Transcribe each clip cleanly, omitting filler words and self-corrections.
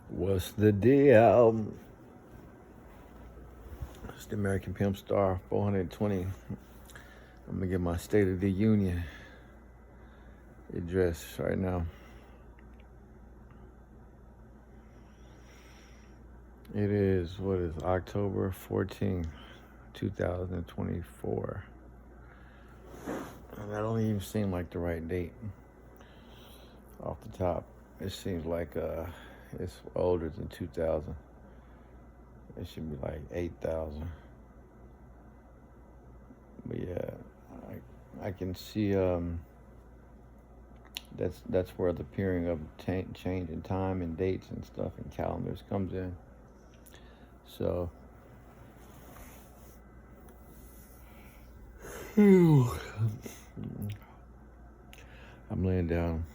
What's the deal? It's the American Pimp Star 420. I'm gonna get my State of the Union address right now. It is, October 14th, 2024. And that don't even seem like the right date off the top. It seems like it's older than 2000. It should be like 8,000. But yeah, I can see that's where the period of change in time and dates and stuff and calendars comes in. So I'm laying down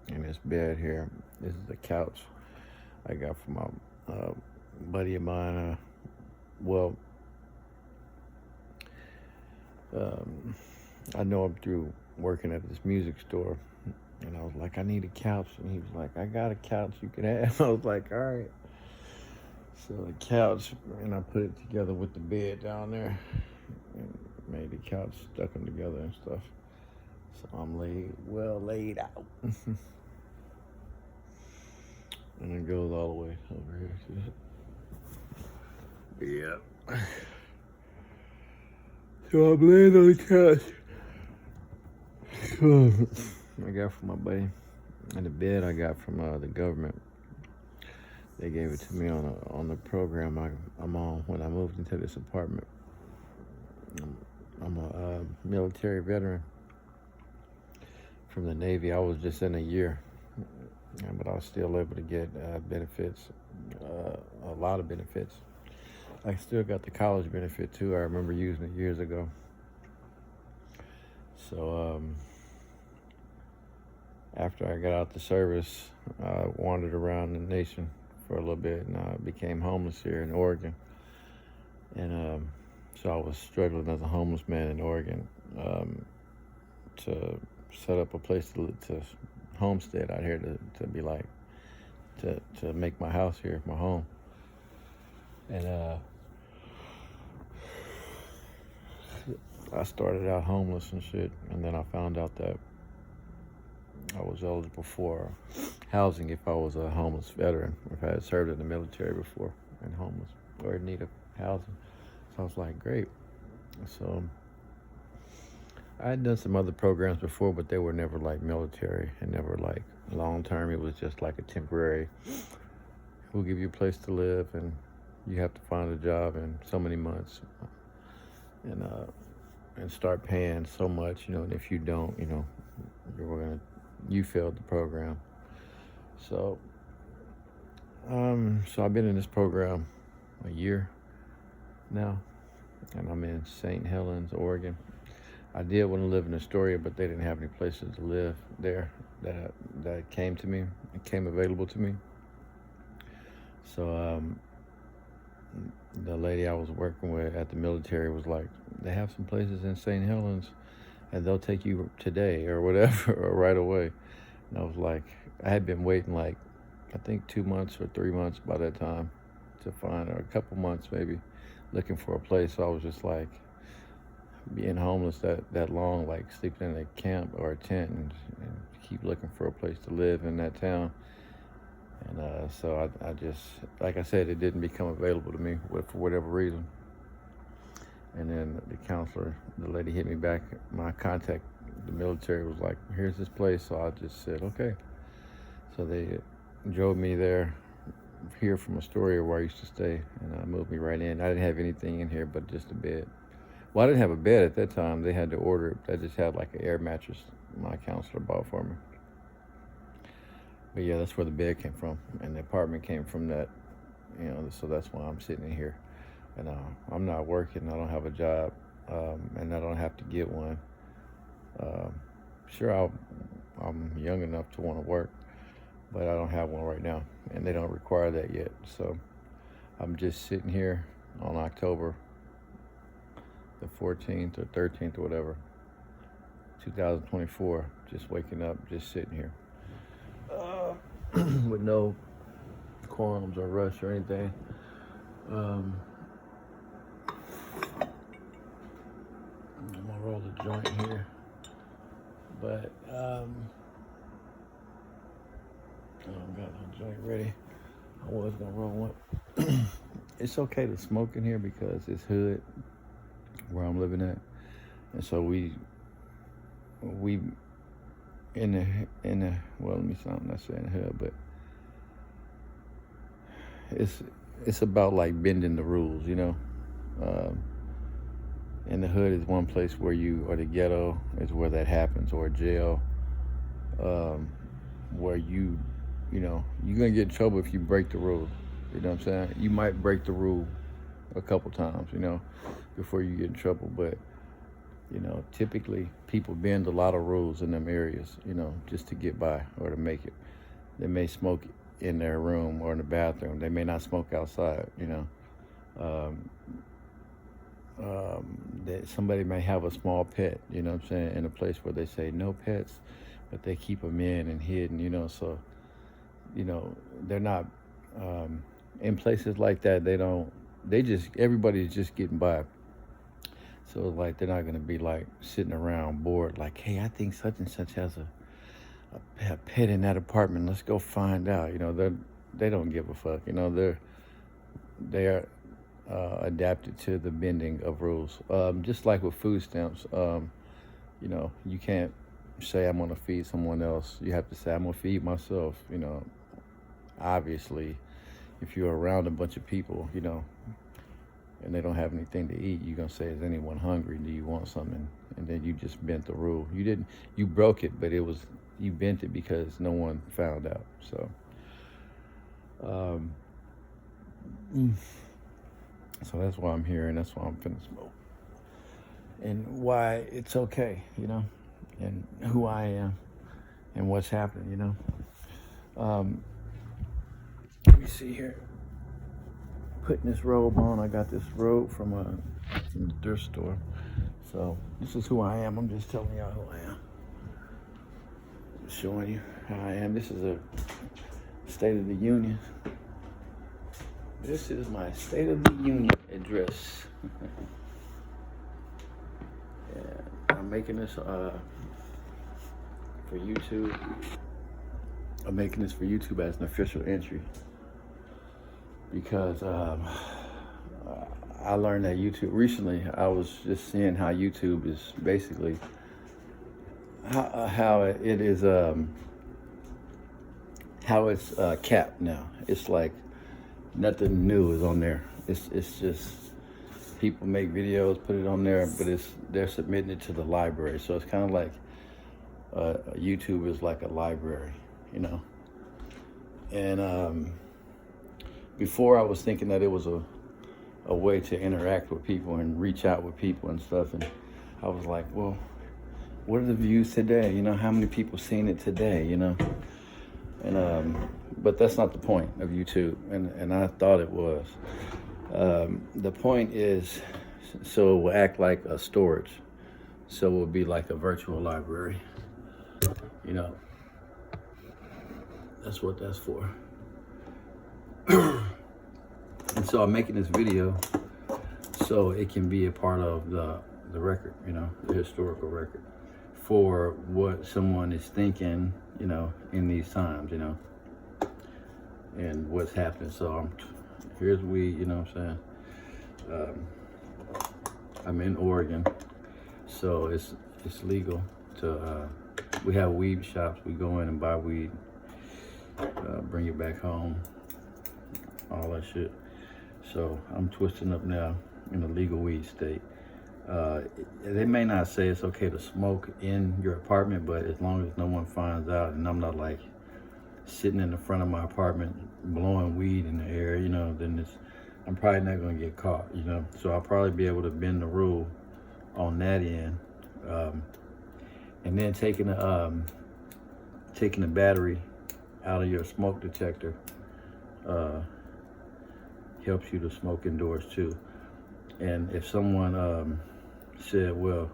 in this bed here. This is the couch I got from my buddy of mine. I know him through working at this music store, and I was like, I need a couch, and he was like, I got a couch you could have. I was like, all right. So the couch, and I put it together with the bed down there, and made the couch, stuck them together and stuff. So I'm laid out. And it goes all the way over here. Yeah. So I'm laying on the couch. I got from my buddy. And the bed I got from the government. They gave it to me on the program I'm on when I moved into this apartment. I'm a military veteran from the Navy. I was just in a year, but I was still able to get benefits, a lot of benefits. I still got the college benefit too. I remember using it years ago. So after I got out the service, I wandered around the nation for a little bit, and I became homeless here in Oregon. And so I was struggling as a homeless man in Oregon to set up a place to homestead out here, to be like, to make my house here my home. And I started out homeless and shit, and then I found out that I was eligible for housing if I was a homeless veteran, if I had served in the military before and homeless or in need of housing. So I was like, great. So I had done some other programs before, but they were never like military and never like long term. It was just like a temporary, we'll give you a place to live and you have to find a job in so many months and start paying so much, and if you don't, you failed the program. So I've been in this program a year now, and I'm in St. Helens, Oregon. I did want to live in Astoria, but they didn't have any places to live there that came available to me. So the lady I was working with at the military was like, they have some places in St. Helens and they'll take you today or whatever, or right away. And I was like, I had been waiting like, I think 2 months or 3 months by that time to find, or a couple months maybe, looking for a place. So I was just like, being homeless that long, like sleeping in a camp or a tent and keep looking for a place to live in that town. And so I just, like I said, it didn't become available to me for whatever reason. And then the counselor, the lady hit me back. My contact, the military, was like, here's this place. So I just said, okay. So they drove me here from Astoria where I used to stay, and moved me right in. I didn't have anything in here but just a bed. Well, I didn't have a bed at that time. They had to order it. I just had like an air mattress my counselor bought for me. But yeah, that's where the bed came from, and the apartment came from that, so that's why I'm sitting in here. And I'm not working, I don't have a job, and I don't have to get one. Sure, I'm young enough to want to work, but I don't have one right now, and they don't require that yet. So I'm just sitting here on October the 14th or 13th or whatever, 2024, just waking up, just sitting here. With no qualms or rush or anything. I'm gonna roll the joint here, but I don't got no joint ready. I was gonna roll one. It's okay to smoke in here because it's hood where I'm living at, and so we in the well, let me sound not saying hood, but it's about like bending the rules, you know. And the hood is one place where or the ghetto is where that happens, or jail, where you're gonna get in trouble if you break the rule. You know what I'm saying? You might break the rule a couple times, before you get in trouble, but typically people bend a lot of rules in them areas, just to get by or to make it. They may smoke in their room or in the bathroom. They may not smoke outside, that somebody may have a small pet, in a place where they say no pets, but they keep them in and hidden, so, they're not, in places like that, everybody's just getting by. So like, they're not gonna be like sitting around bored, like, hey, I think such and such has a pet in that apartment. Let's go find out. They don't give a fuck. They are adapted to the bending of rules. Just like with food stamps, you can't say I'm gonna feed someone else. You have to say I'm gonna feed myself. Obviously, if you're around a bunch of people, and they don't have anything to eat, you're gonna say, is anyone hungry? Do you want something? And then you just bent the rule. You broke it, but you bent it because no one found out. So, so that's why I'm here, and that's why I'm finna smoke, and why it's okay, and who I am, and what's happening, Let me see here. Putting this robe on. I got this robe from the thrift store. So this is who I am. I'm just telling y'all who I am. Showing you how I am. This is a State of the Union. This is my State of the Union address. Yeah, I'm making this for YouTube. I'm making this for YouTube as an official entry because I learned that YouTube recently. I was just seeing how YouTube is basically how it is how it's capped now. It's like nothing new is on there. It's just people make videos, put it on there, but they're submitting it to the library. So it's kind of like YouTube is like a library, And before I was thinking that it was a way to interact with people and reach out with people and stuff, and I was like, well, what are the views today? How many people seen it today? And but that's not the point of YouTube, and I thought it was. The point is, so it will act like a storage, so it will be like a virtual library. That's what that's for. And so I'm making this video so it can be a part of the record, the historical record for what someone is thinking, in these times, and what's happening. So here's weed, what I'm saying? I'm in Oregon, so it's legal to, we have weed shops. We go in and buy weed, bring it back home, all that shit. So I'm twisting up now in a legal weed state. They may not say it's okay to smoke in your apartment, but as long as no one finds out and I'm not like sitting in the front of my apartment blowing weed in the air, then I'm probably not gonna get caught, So I'll probably be able to bend the rule on that end. And then taking the battery out of your smoke detector helps you to smoke indoors too. And if someone said, well,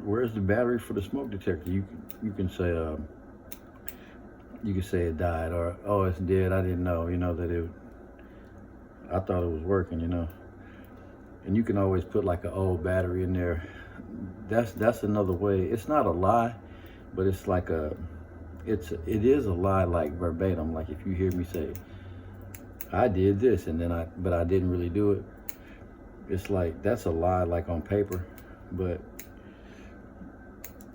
where's the battery for the smoke detector? You can say, you could say it died, or oh, it's dead. I didn't know, that it. I thought it was working, And you can always put like an old battery in there. That's another way. It's not a lie, but it's like it is a lie, like verbatim. Like if you hear me say, I did this and then but I didn't really do it. It's like, that's a lie, like on paper. But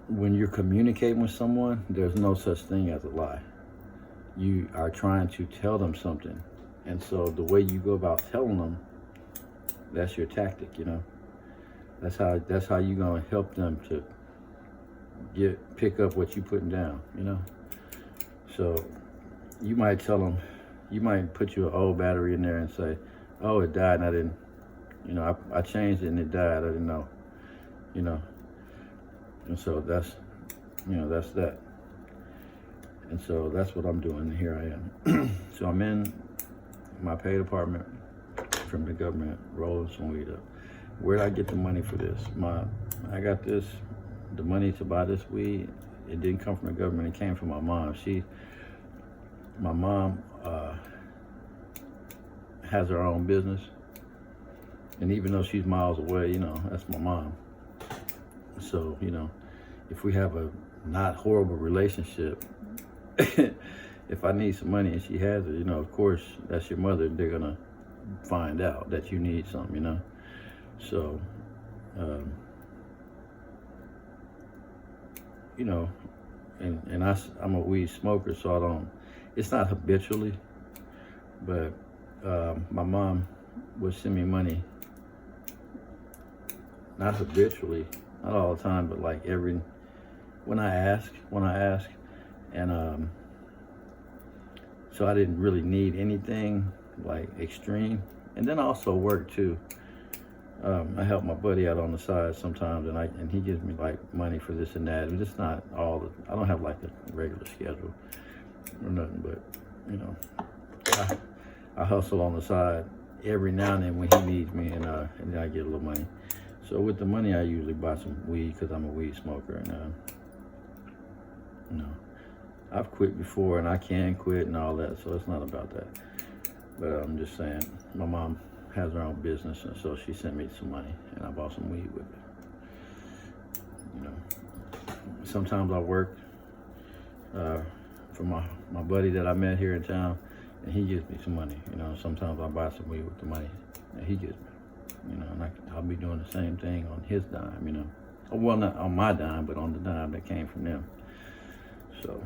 when you're communicating with someone, there's no such thing as a lie. You are trying to tell them something. And so the way you go about telling them, that's your tactic, That's how you're gonna help them to pick up what you're putting down, So you might tell them, you might put your old battery in there and say, oh, it died and I didn't, I changed it and it died, I didn't know, And so that's that. And so that's what I'm doing, and here I am. So I'm in my paid apartment from the government, rolling some weed up. Where did I get the money for this? I got the money to buy this weed. It didn't come from the government, it came from my mom. My mom has her own business. And even though she's miles away, that's my mom. So, if we have a not horrible relationship, if I need some money and she has it, of course, that's your mother. They're gonna find out that you need something, So, and I'm a weed smoker, so it's not habitually, but my mom would send me money, not habitually, not all the time, but like when I ask, and so I didn't really need anything like extreme. And then I also work too. I help my buddy out on the side sometimes, and he gives me like money for this and that. And it's not I don't have like a regular schedule or nothing, but I hustle on the side every now and then when he needs me, and then I get a little money. So with the money, I usually buy some weed because I'm a weed smoker, and I've quit before and I can quit and all that, so it's not about that. But I'm just saying, my mom has her own business, and so she sent me some money, and I bought some weed with it. Sometimes I work for my buddy that I met here in town, and he gives me some money. Sometimes I buy some weed with the money that he gives me. And I'll be doing the same thing on his dime. Well, not on my dime, but on the dime that came from them. So.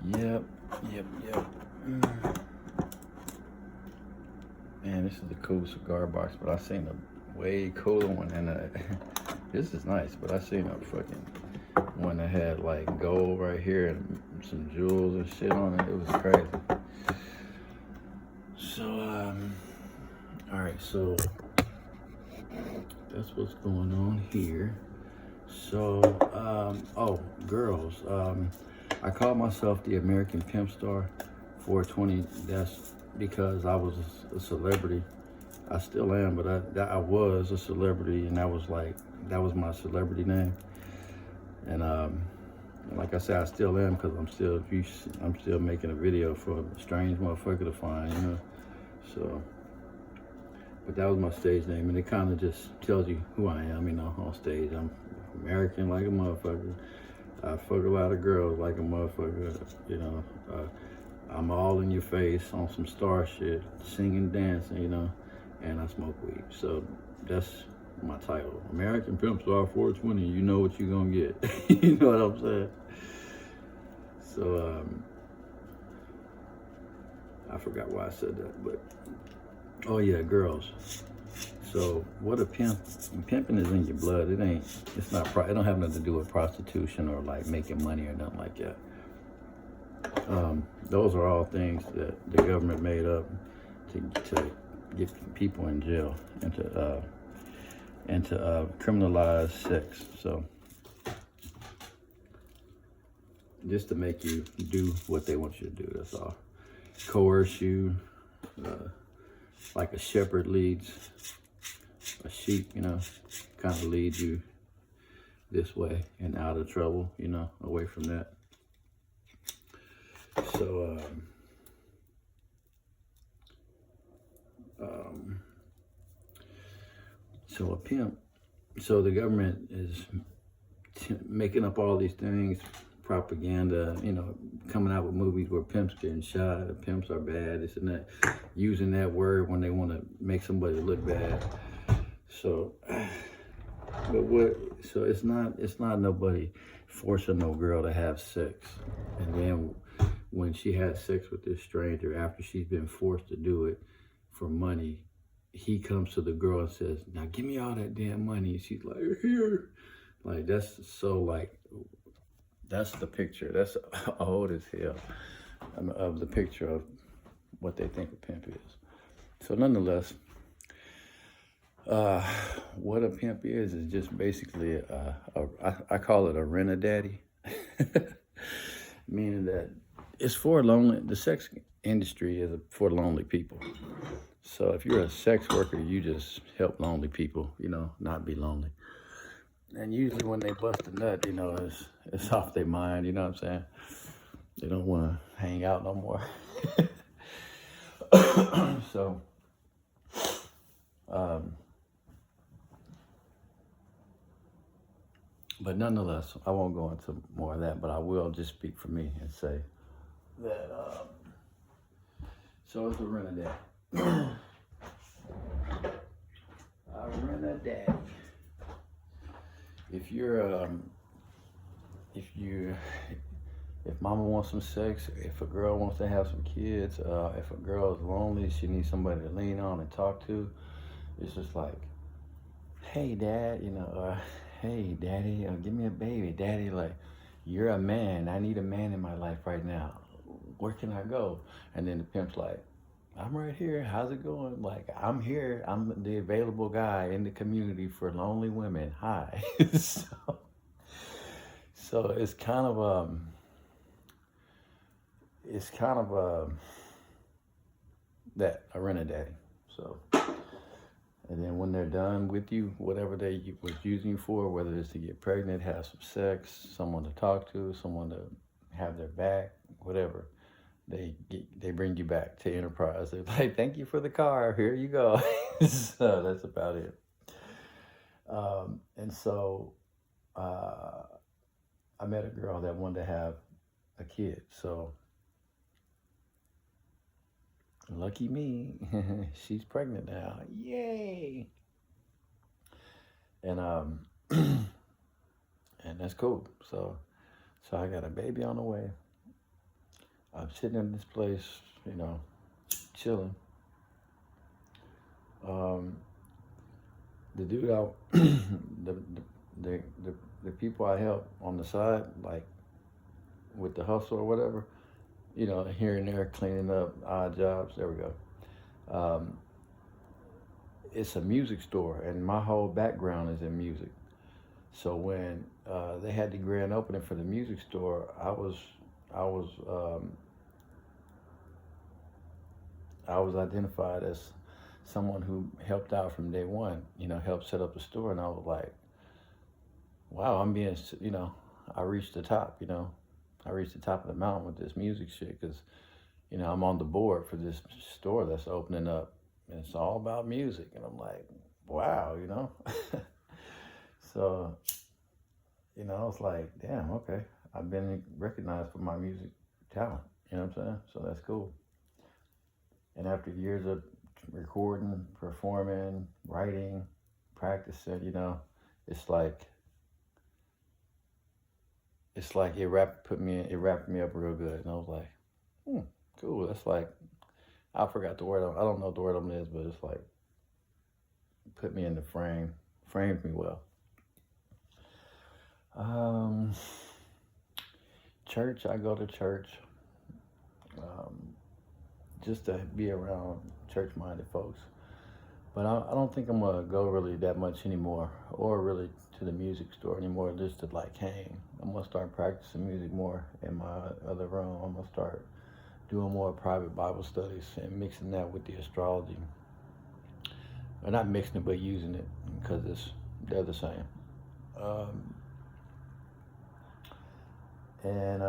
Yep. Man, this is a cool cigar box, but I seen a way cooler one, and this is nice, but I seen a fucking one that had like gold right here and some jewels and shit on it. It was crazy. So, all right, so that's what's going on here. So, oh, girls, I called myself the American Pimp Star 420. That's because I was a celebrity. I still am, but I was a celebrity, and that was my celebrity name. And like I said, I still am, because I'm still making a video for a strange motherfucker to find, So, but that was my stage name, and it kind of just tells you who I am, on stage. I'm American like a motherfucker. I fuck a lot of girls like a motherfucker, I'm all in your face on some star shit, singing, dancing, and I smoke weed. So that's my title, American Pimp Star 420. You know what you're gonna get. You know what I'm saying? So I forgot why I said that, but oh yeah, girls. So what pimping is in your blood. It don't have nothing to do with prostitution or like making money or nothing like that. Those are all things that the government made up to get people in jail and to criminalize sex. So just to make you do what they want you to do. That's all. Coerce you, like a shepherd leads a sheep, you know, kind of leads you this way and out of trouble, you know, away from that. So, so a pimp, so the government is making up all these things, propaganda, you know, coming out with movies where pimps getting shot, or pimps are bad, this and that, using that word when they want to make somebody look bad. So, so it's not nobody forcing no girl to have sex. And then when she has sex with this stranger, after she's been forced to do it for money, he comes to the girl and says, now give me all that damn money. And she's like, here. Like, that's so, like, that's the picture. That's old as hell of the picture of what they think a pimp is. So nonetheless, what a pimp is just basically, I call it a rent-a-daddy. Meaning that it's for lonely, the sex industry is for lonely people. So if you're a sex worker, you just help lonely people, you know, not be lonely. And usually when they bust a nut, you know, it's off their mind, you know what I'm saying? They don't want to hang out no more. So, but nonetheless, I won't go into more of that, but I will just speak for me and say that, so it's a rent-a-daddy. A rent-a-daddy. If mama wants some sex, if a girl wants to have some kids, if a girl is lonely, she needs somebody to lean on and talk to, it's just like, hey dad, you know, hey daddy, give me a baby. Daddy, like, you're a man, I need a man in my life right now. Where can I go? And then the pimp's like, I'm right here, how's it going? Like, I'm here, I'm the available guy in the community for lonely women, hi. So it's kind of, that, a rent-a-daddy. So, and then when they're done with you, whatever they was using you for, whether it's to get pregnant, have some sex, someone to talk to, someone to have their back, whatever, they bring you back to Enterprise. They're like, thank you for the car, here you go. So that's about it. And so I met a girl that wanted to have a kid. So lucky me, she's pregnant now. Yay! And and that's cool. So I got a baby on the way. I'm sitting in this place, you know, chilling. The dude out, the people I help on the side, like with the hustle or whatever, you know, here and there, cleaning up, odd jobs, there we go. It's a music store, and my whole background is in music. So when they had the grand opening for the music store, I was identified as someone who helped out from day one, you know, helped set up the store. And I was like, wow, I'm being, you know, I reached the top, you know. I reached the top of the mountain with this music shit because, you know, I'm on the board for this store that's opening up. And it's all about music. And I'm like, wow, you know. So, you know, I was like, damn, okay. I've been recognized for my music talent, you know what I'm saying? So that's cool. And after years of recording, performing, writing, practicing, you know, it's like it wrapped me up real good. And I was like, cool. That's like, I forgot the word. I don't know what the word on it is, but it's like, put me in the framed me well. Church, I go to church just to be around church-minded folks. But I don't think I'm gonna go really that much anymore, or really to the music store anymore, just to like hang. I'm gonna start practicing music more in my other room. I'm gonna start doing more private Bible studies and mixing that with the astrology. or not mixing it, but using it because they're the same. Um, and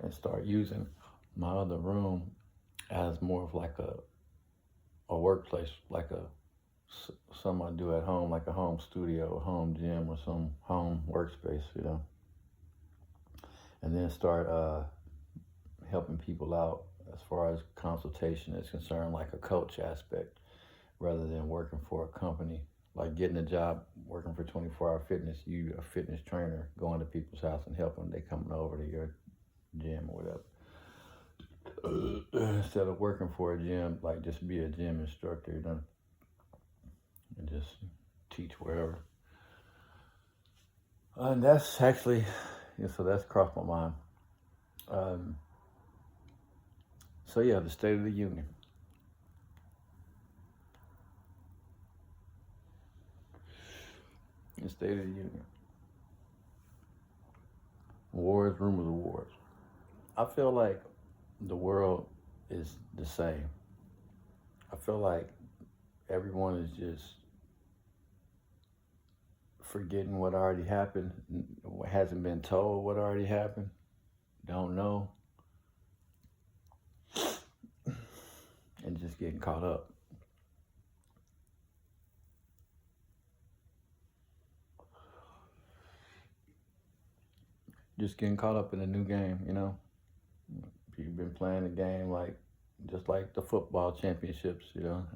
and start using my other room as more of like a workplace, like something I do at home, like a home studio, a home gym, or some home workspace, and then start helping people out as far as consultation is concerned, like a coach aspect, rather than working for a company. Like getting a job working for 24-hour fitness, you a fitness trainer going to people's house and helping them. They coming over to your gym or whatever. Instead of working for a gym, like just be a gym instructor, and just teach wherever. And that's actually, so that's crossed my mind. So yeah, the State of the Union. The State of the Union. Wars, rumors of wars. I feel like the world is the same. I feel like everyone is just forgetting what already happened, hasn't been told what already happened, don't know, and just getting caught up. Just getting caught up in a new game, You've been playing the game just like the football championships,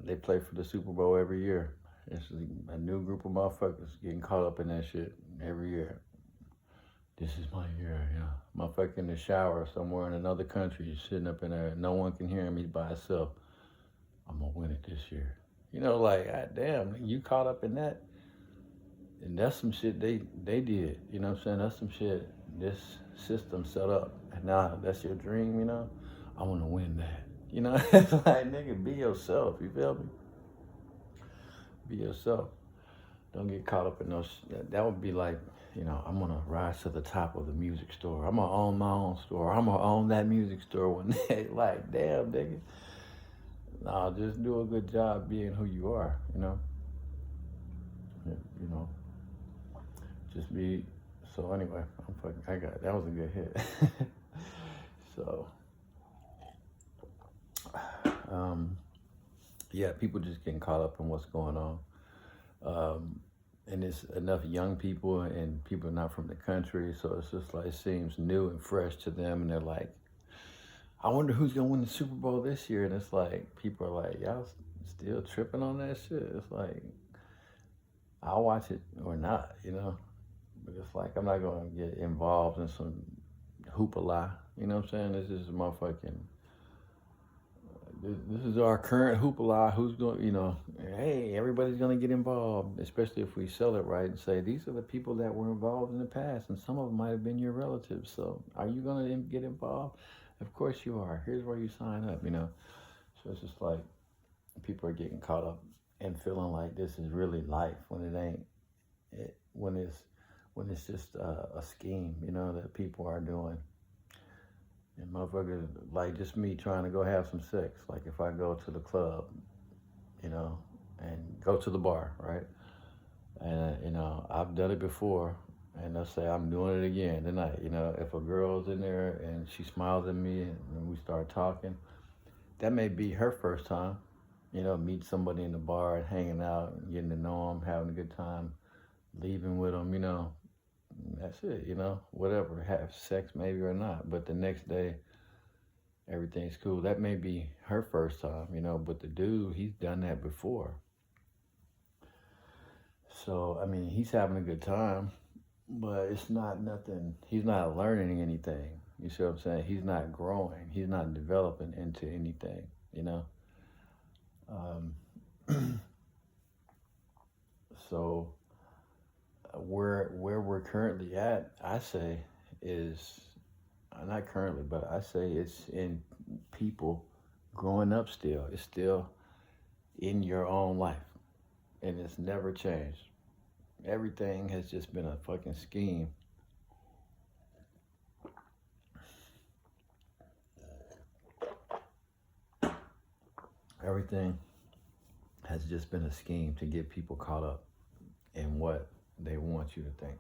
They play for the Super Bowl every year. It's a new group of motherfuckers getting caught up in that shit every year. This is my year, Motherfucker in the shower somewhere in another country, sitting up in there. No one can hear him. He's by himself. I'm gonna win it this year. God damn, you caught up in that. And that's some shit they did. You know what I'm saying? That's some shit this system set up. And now that's your dream, I want to win that. It's like, nigga, be yourself. You feel me? Be yourself. Don't get caught up in those. That would be like, I'm going to rise to the top of the music store. I'm going to own my own store. I'm going to own that music store one day. Like, damn, nigga. Nah, just do a good job being who you are, Just be. So anyway, that was a good hit. So, yeah, people just getting caught up in what's going on. And it's enough young people and people not from the country, so it's just like, it seems new and fresh to them, and they're like, I wonder who's gonna win the Super Bowl this year. And it's like, people are like, y'all still tripping on that shit? It's like, I'll watch it or not, But it's like, I'm not gonna get involved in some hoopla. You know what I'm saying? This is motherfucking. This is our current hoopla. Who's going? Hey, everybody's gonna get involved, especially if we sell it right and say these are the people that were involved in the past, and some of them might have been your relatives. So, are you gonna get involved? Of course you are. Here's where you sign up. So it's just like people are getting caught up and feeling like this is really life when it ain't. When it's just a scheme, that people are doing. And motherfuckers, like just me trying to go have some sex. Like if I go to the club, and go to the bar, right? And, I've done it before, and let's say I'm doing it again tonight. If a girl's in there and she smiles at me and we start talking, that may be her first time, meet somebody in the bar and hanging out and getting to know them, having a good time, leaving with them, that's it, whatever, have sex maybe or not, but the next day, everything's cool. That may be her first time, but the dude, he's done that before. So, I mean, he's having a good time, but it's not nothing, he's not learning anything. You see what I'm saying? He's not growing. He's not developing into anything, So, where we're currently at, I say, is not currently, but I say it's in people growing up still. It's still in your own life, and it's never changed. Everything has just been a fucking scheme everything has just been a scheme to get people caught up in what they want you to think.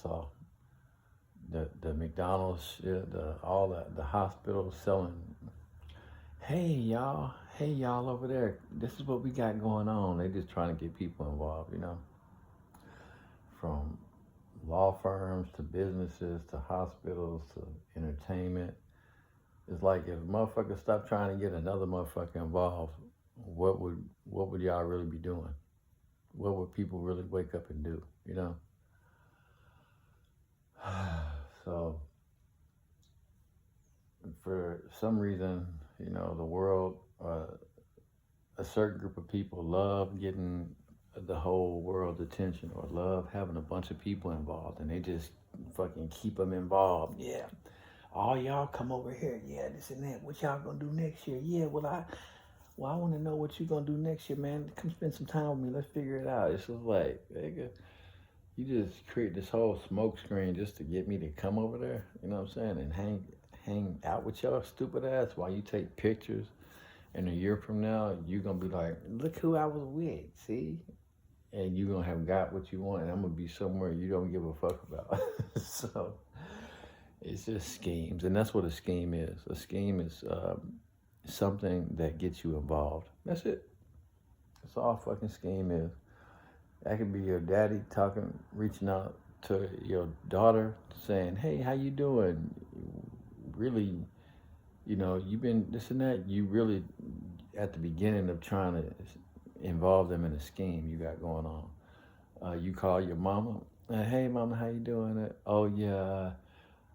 So the McDonald's shit, the hospitals selling, hey y'all over there, this is what we got going on. They just trying to get people involved, from law firms to businesses to hospitals to entertainment. It's like if motherfuckers stop trying to get another motherfucker involved, what would y'all really be doing? What would people really wake up and do, So for some reason, the world, a certain group of people love getting the whole world's attention, or love having a bunch of people involved, and they just fucking keep them involved. Yeah, all y'all come over here. Yeah, this and that. What y'all gonna do next year? Yeah, I want to know what you gonna do next year, man. Come spend some time with me. Let's figure it out. It's just like, nigga, you just create this whole smoke screen just to get me to come over there. You know what I'm saying? And hang out with y'all stupid ass while you take pictures. And a year from now, you're gonna be like, look who I was with. See? And you're gonna have got what you want, and I'm gonna be somewhere you don't give a fuck about. So it's just schemes, and that's what a scheme is. A scheme is something that gets you involved. That's it. That's all a fucking scheme is. That could be your daddy reaching out to your daughter, saying, hey, how you doing? Really, you've been this and that. You really, at the beginning of trying to involve them in a scheme you got going on. You call your mama, hey mama, how you doing? Oh yeah,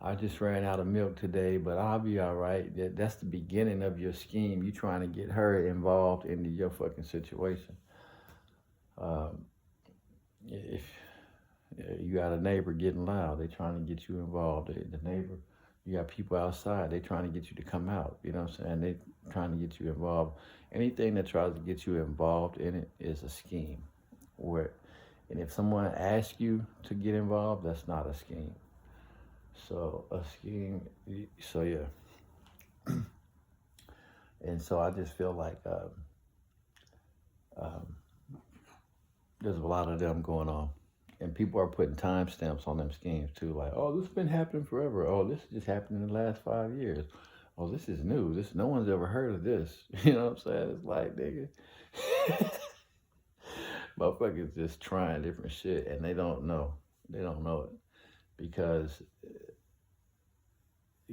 I just ran out of milk today, but I'll be all right. That's the beginning of your scheme. You trying to get her involved into your fucking situation. If you got a neighbor getting loud, they trying to get you involved. The neighbor, you got people outside, they trying to get you to come out. You know what I'm saying? They trying to get you involved. Anything that tries to get you involved in it is a scheme. And if someone asks you to get involved, that's not a scheme. So a scheme, so yeah. And so I just feel like there's a lot of them going on. And people are putting timestamps on them schemes too. Like, oh, this has been happening forever. Oh, this just happened in the last 5 years. Oh, this is new. No one's ever heard of this. You know what I'm saying? It's like, nigga. Motherfuckers just trying different shit, and they don't know. They don't know it. Because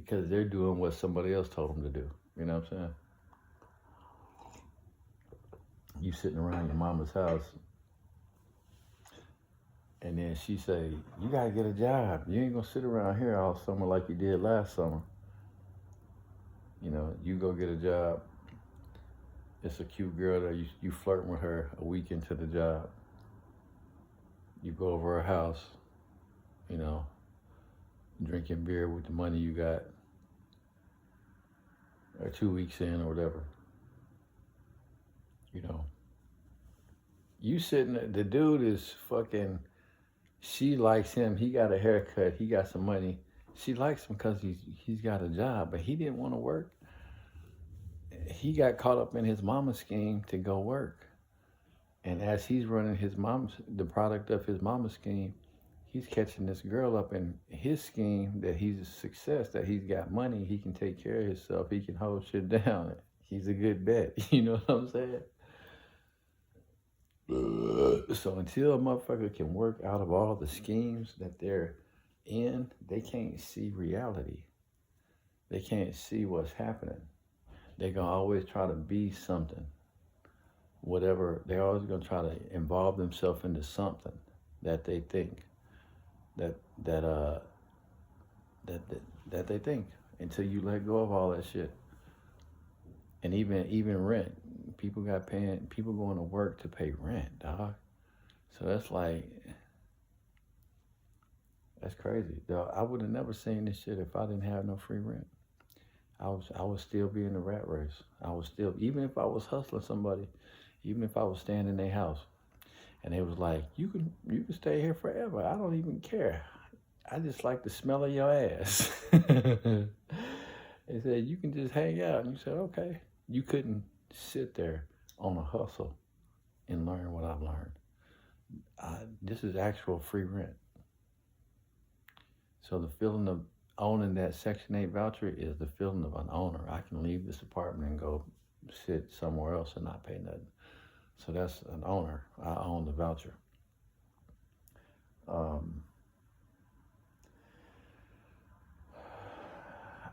they're doing what somebody else told them to do. You know what I'm saying? You sitting around your mama's house, and then she say, you gotta get a job. You ain't gonna sit around here all summer like you did last summer. You go get a job. It's a cute girl that you flirting with her a week into the job. You go over her house, drinking beer with the money you got, or 2 weeks in or whatever. You sitting there, the dude is fucking, she likes him, he got a haircut, he got some money. She likes him because he's got a job, but he didn't want to work. He got caught up in his mama's scheme to go work. And as he's running the product of his mama's scheme, he's catching this girl up in his scheme that he's a success, that he's got money, he can take care of himself, he can hold shit down. He's a good bet, you know what I'm saying? So until a motherfucker can work out of all the schemes that they're in, they can't see reality. They can't see what's happening. They're going to always try to be something. Whatever, they're always going to try to involve themselves into something that they think. That they think, until you let go of all that shit. And even rent. People going to work to pay rent, dog. So that's crazy, dog. I would have never seen this shit if I didn't have no free rent. I would still be in the rat race. I was still, even if I was hustling somebody, even if I was staying in their house, and they was like, you can stay here forever. I don't even care. I just like the smell of your ass. They said, you can just hang out. And you said, okay. You couldn't sit there on a hustle and learn what I've learned. This is actual free rent. So the feeling of owning that Section 8 voucher is the feeling of an owner. I can leave this apartment and go sit somewhere else and not pay nothing. So that's an owner. I own the voucher.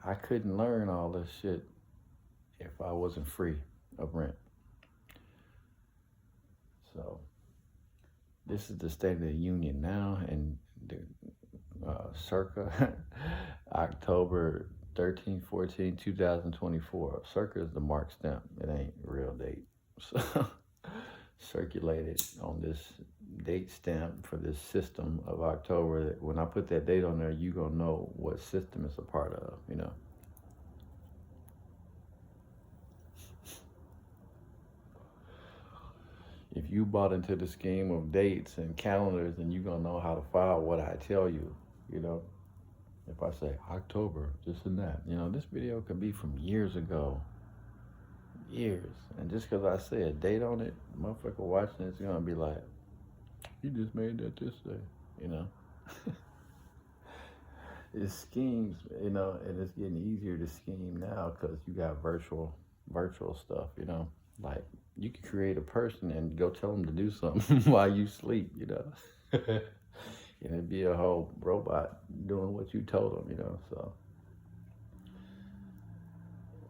I couldn't learn all this shit if I wasn't free of rent. So this is the State of the Union now, and the Circa October 13, 14, 2024. Circa is the mark stamp. It ain't a real date. So circulated on this date stamp for this system of October. That when I put that date on there, you gonna know what system it's a part of, you know. If you bought into the scheme of dates and calendars, then you're gonna know how to file what I tell you, you know. If I say October, this and that, you know, this video could be from years ago. Years. And just because I say a date on it, motherfucker watching it's gonna be like, you just made that this day, you know. It's schemes, you know, and it's getting easier to scheme now because you got virtual stuff, you know. Like, you can create a person and go tell them to do something while you sleep, you know. And it'd be a whole robot doing what you told them, you know. So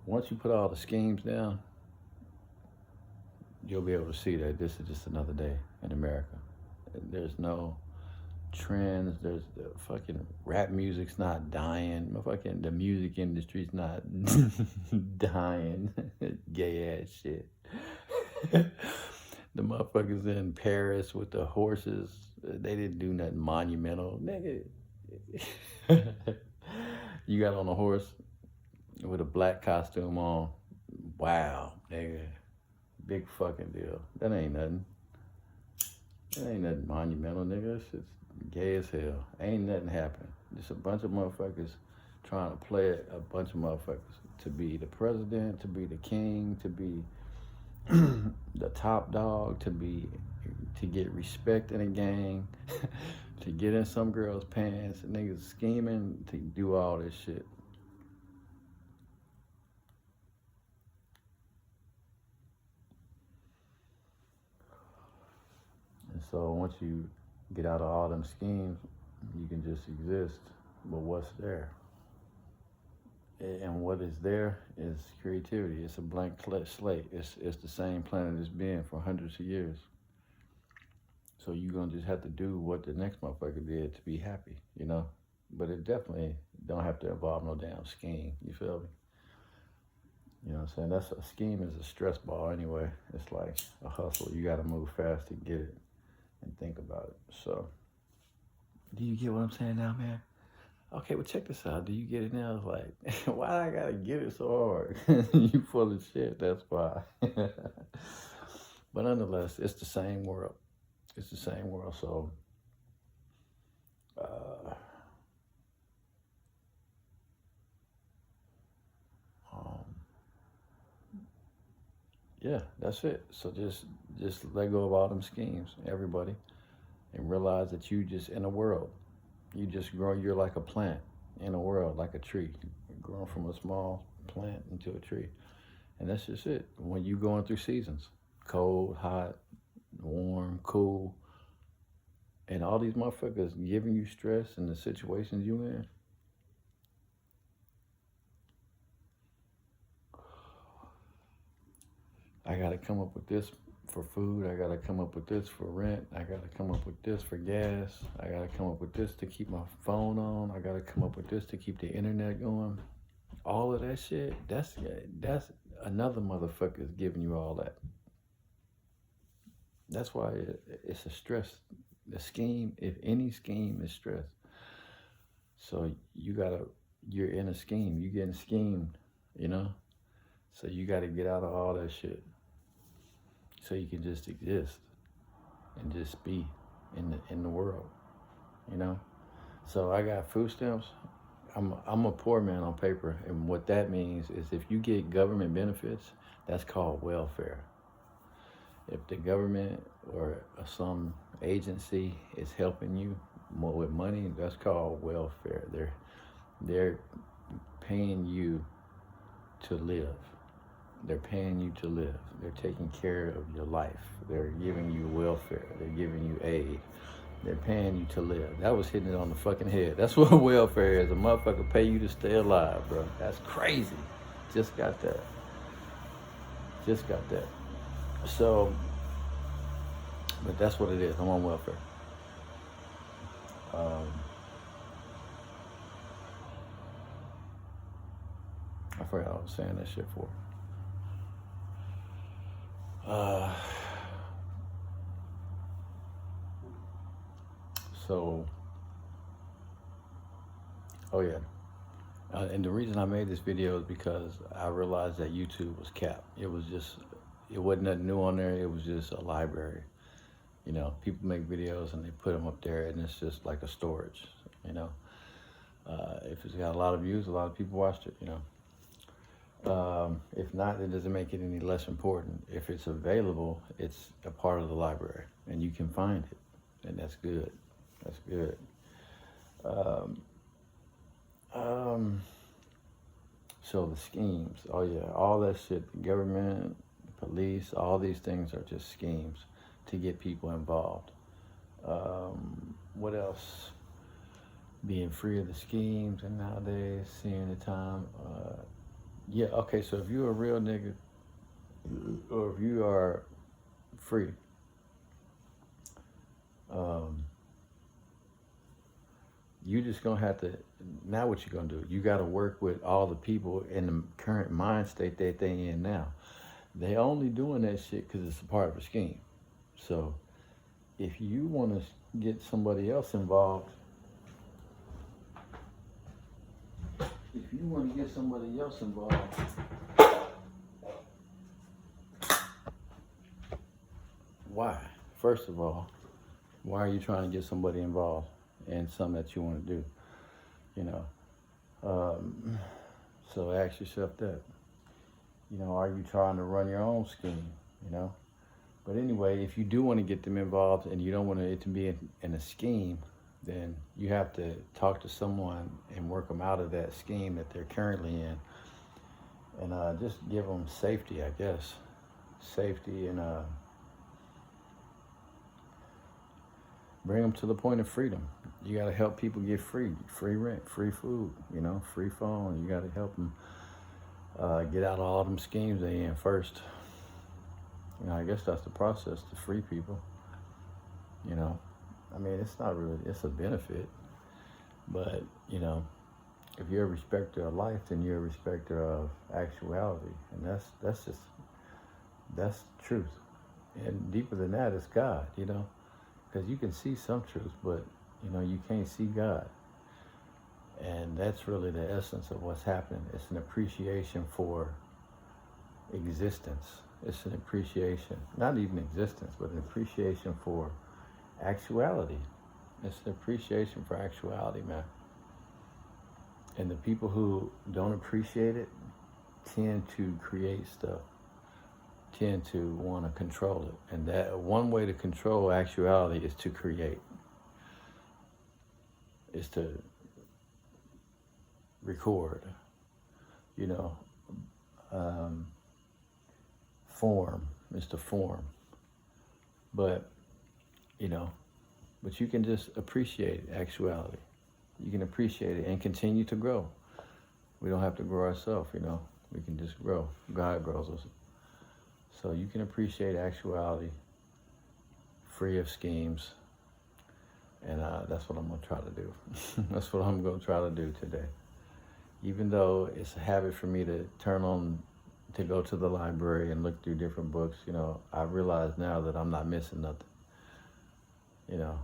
once you put all the schemes down, you'll be able to see that this is just another day in America. There's no trends. There's the fucking rap music's not dying. Motherfucking the music industry's not dying. Gay ass shit. The motherfuckers in Paris with the horses, they didn't do nothing monumental. Nigga, you got on a horse with a black costume on. Wow, nigga. Big fucking deal. That ain't nothing. That ain't nothing monumental, nigga. That shit's gay as hell. Ain't nothing happened. Just a bunch of motherfuckers trying to play it, a bunch of motherfuckers to be the president, to be the king, to be the top dog, to get respect in a gang, to get in some girl's pants. Niggas scheming to do all this shit. And so once you get out of all them schemes, you can just exist. But what's there? And what is there is creativity. It's a blank slate. It's the same planet it's been for hundreds of years. So you're going to just have to do what the next motherfucker did to be happy, you know? But it definitely don't have to involve no damn scheme. You feel me? You know what I'm saying? That's a scheme is a stress ball anyway. It's like a hustle. You got to move fast to get it and think about it. So, do you get what I'm saying now, man? Okay, well, check this out. Do you get it now? It's like, why I gotta get it so hard? You full of shit, that's why. But nonetheless, it's the same world. It's the same world, so yeah, that's it. So just let go of all them schemes, everybody, and realize that you just in a world. You just grow, you're like a plant in a world, like a tree. You're growing from a small plant into a tree. And that's just it. When you're going through seasons, cold, hot, warm, cool, and all these motherfuckers giving you stress in the situations you in, I gotta come up with this for food. I gotta come up with this for rent. I gotta come up with this for gas. I gotta come up with this to keep my phone on. I gotta come up with this to keep the internet going. All of that shit, that's another motherfucker is giving you all that. That's why it's a stress. The scheme, if any scheme, is stress. So you're in a scheme. You're getting schemed, you know? So you gotta get out of all that shit. So you can just exist and just be in the world, you know? So I got food stamps. I'm a poor man on paper, and what that means is if you get government benefits, that's called welfare. If the government or some agency is helping you more with money, that's called welfare. They're paying you to live. They're paying you to live. They're taking care of your life. They're giving you welfare. They're giving you aid. They're paying you to live. That was hitting it on the fucking head. That's what welfare is. A motherfucker pay you to stay alive, bro. That's crazy. Just got that. Just got that. So, but that's what it is. I'm on welfare. I forgot what I was saying that shit for. So, oh yeah. And the reason I made this video is because I realized that YouTube was capped. It wasn't nothing new on there. It was just a library. You know, people make videos and they put them up there and it's just like a storage, you know. If it's got a lot of views, a lot of people watched it, you know. If not, it doesn't make it any less important. If it's available, it's a part of the library and you can find it, and that's good. That's good. So the schemes, oh yeah, all that shit, the government, the police, all these things are just schemes to get people involved. What else? Being free of the schemes, and nowadays seeing the time. Yeah, okay, so if you're a real nigga, or if you are free, you just gonna have to, now what you gonna do? You gotta work with all the people in the current mind state that they in now. They only doing that shit because it's a part of a scheme. So if you wanna get somebody else involved, why? First of all, why are you trying to get somebody involved in something that you want to do? You know, so ask yourself that. You know, are you trying to run your own scheme? You know, but anyway, if you do want to get them involved and you don't want it to be in a scheme, then you have to talk to someone and work them out of that scheme that they're currently in, and just give them safety, I guess, safety, and bring them to the point of freedom. You got to help people get free rent, free food, you know, free phone. You got to help them get out of all them schemes they in first. You know, I guess that's the process to free people. You know, I mean, it's not really, it's a benefit, but you know, if you're a respecter of life, then you're a respecter of actuality, and that's the truth. And deeper than that is God, you know. Because you can see some truth, but you know, you can't see God. And that's really the essence of what's happening. It's an appreciation for existence. It's an appreciation, not even existence, but an appreciation for actuality. It's an appreciation for actuality, man. And the people who don't appreciate it tend to create stuff, tend to want to control it. And that one way to control actuality is to create, is to record, you know, form is to form. But, you know, but you can just appreciate actuality. You can appreciate it and continue to grow. We don't have to grow ourselves, you know. We can just grow. God grows us. So you can appreciate actuality, free of schemes, and that's what I'm gonna try to do. That's what I'm gonna try to do today. Even though it's a habit for me to to go to the library and look through different books, you know, I realize now that I'm not missing nothing. You know,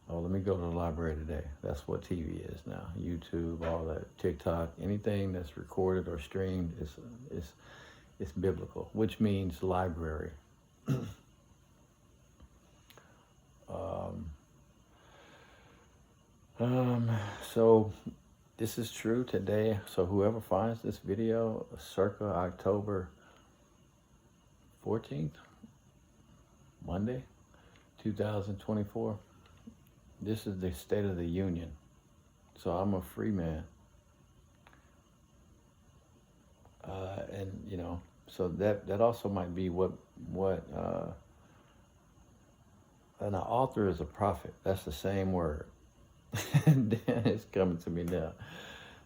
oh, let me go to the library today. That's what TV is now. YouTube, all that, TikTok, anything that's recorded or streamed is biblical, which means library. So This is true today. So whoever finds this video, circa October 14th, Monday, 2024, this is the State of the Union. So I'm a free man. And you know, so that also might be what an author is a prophet. That's the same word. It's coming to me now.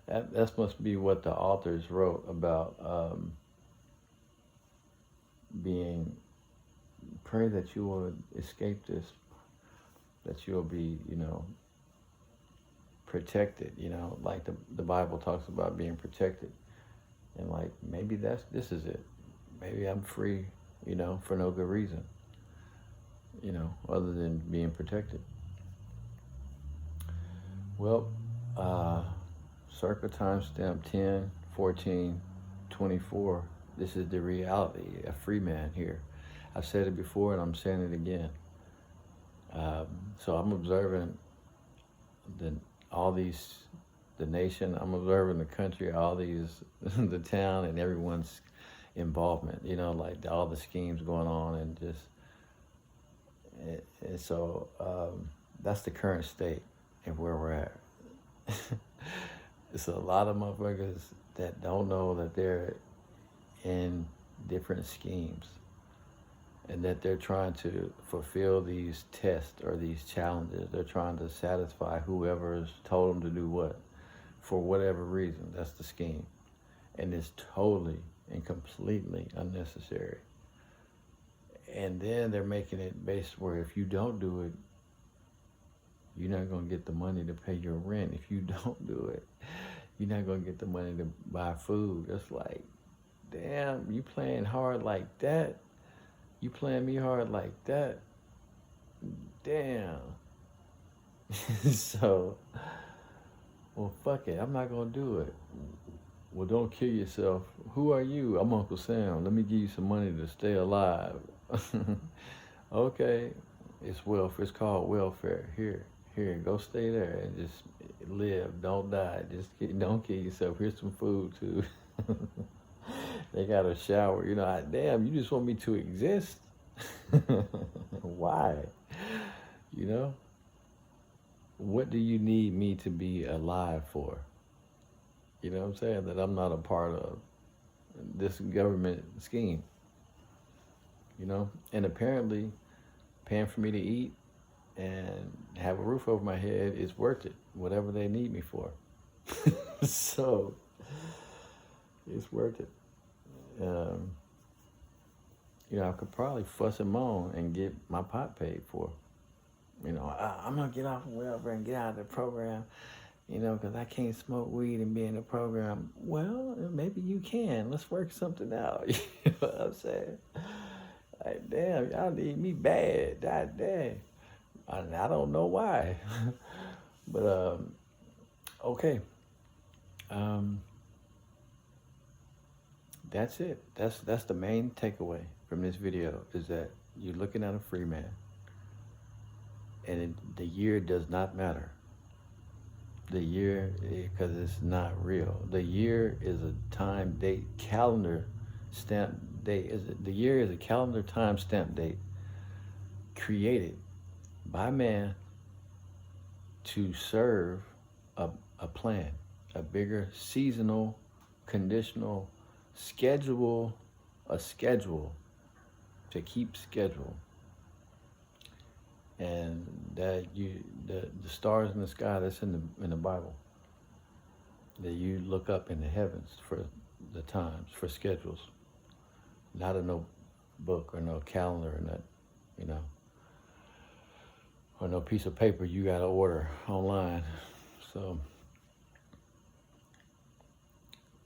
That must be what the authors wrote about being. Pray that you will escape this, that you'll be, you know, protected, you know, like the Bible talks about being protected. And like, maybe this is it. Maybe I'm free, you know, for no good reason, you know, other than being protected. Well, circa timestamp 10/14/24. This is the reality, a free man here. I've said it before and I'm saying it again. So I'm observing the nation, I'm observing the country, all these, the town and everyone's involvement, you know, like all the schemes going on and just, and so that's the current state of where we're at. It's a lot of motherfuckers that don't know that they're in different schemes and that they're trying to fulfill these tests or these challenges. They're trying to satisfy whoever's told them to do what, for whatever reason. That's the scheme. And it's totally and completely unnecessary. And then they're making it based where if you don't do it, you're not going to get the money to pay your rent. If you don't do it, you're not going to get the money to buy food. It's like, damn, you playing hard like that? You playing me hard like that? Damn. So, well, fuck it. I'm not going to do it. Well, don't kill yourself. Who are you? I'm Uncle Sam. Let me give you some money to stay alive. Okay. It's welfare. It's called welfare. Here, go stay there and just live. Don't die. Don't kill yourself. Here's some food, too. They got a shower. You know, damn, you just want me to exist? Why? You know? What do you need me to be alive for? You know what I'm saying? That I'm not a part of this government scheme. You know? And apparently, paying for me to eat and have a roof over my head is worth it. Whatever they need me for. So, it's worth it. You know, I could probably fuss and moan and get my pot paid for. You know, I'm going to get off of welfare and get out of the program, you know, because I can't smoke weed and be in the program. Well, maybe you can. Let's work something out. You know what I'm saying? Like, damn, y'all need me bad. God damn. I don't know why. But, okay. That's it. That's the main takeaway from this video, is that you're looking at a free man. And the year does not matter. The year, because it's not real. The year is a time, date, calendar stamp date. The year is a calendar time stamp date created by man to serve a plan, a bigger seasonal, conditional schedule, a schedule to keep schedule. And that the stars in the sky, that's in the Bible, that you look up in the heavens for the times, for schedules, not in no book or no calendar or not, you know, or no piece of paper you got to order online. So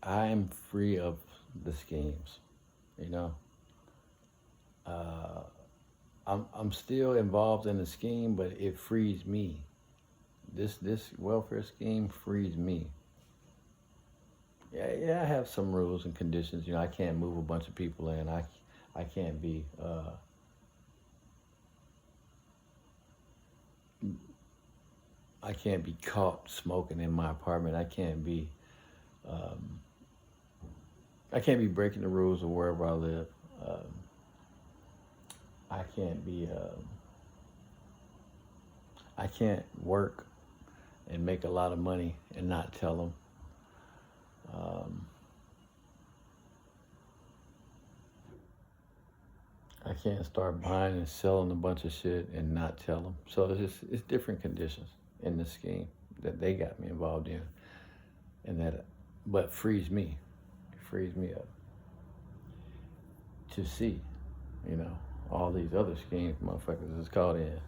I'm free of the schemes, you know. I'm still involved in the scheme, but it frees me. This welfare scheme frees me. Yeah, I have some rules and conditions. You know, I can't move a bunch of people in. I can't be I can't be caught smoking in my apartment. Um, I can't be breaking the rules of wherever I live. Um, I can't be. I can't work and make a lot of money and not tell them. Um, I can't start buying and selling a bunch of shit and not tell them. So it's different conditions in the scheme that they got me involved in, and that, but frees me, it frees me up to see, you know, all these other schemes motherfuckers is caught in.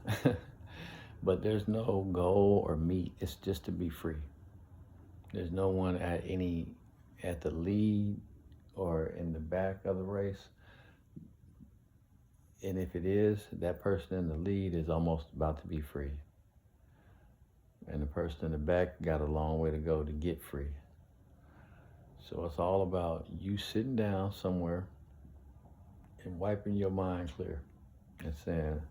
But there's no goal or meat. It's just to be free. There's no one at the lead or in the back of the race. And if it is, that person in the lead is almost about to be free. And the person in the back got a long way to go to get free. So it's all about you sitting down somewhere and wiping your mind clear and saying,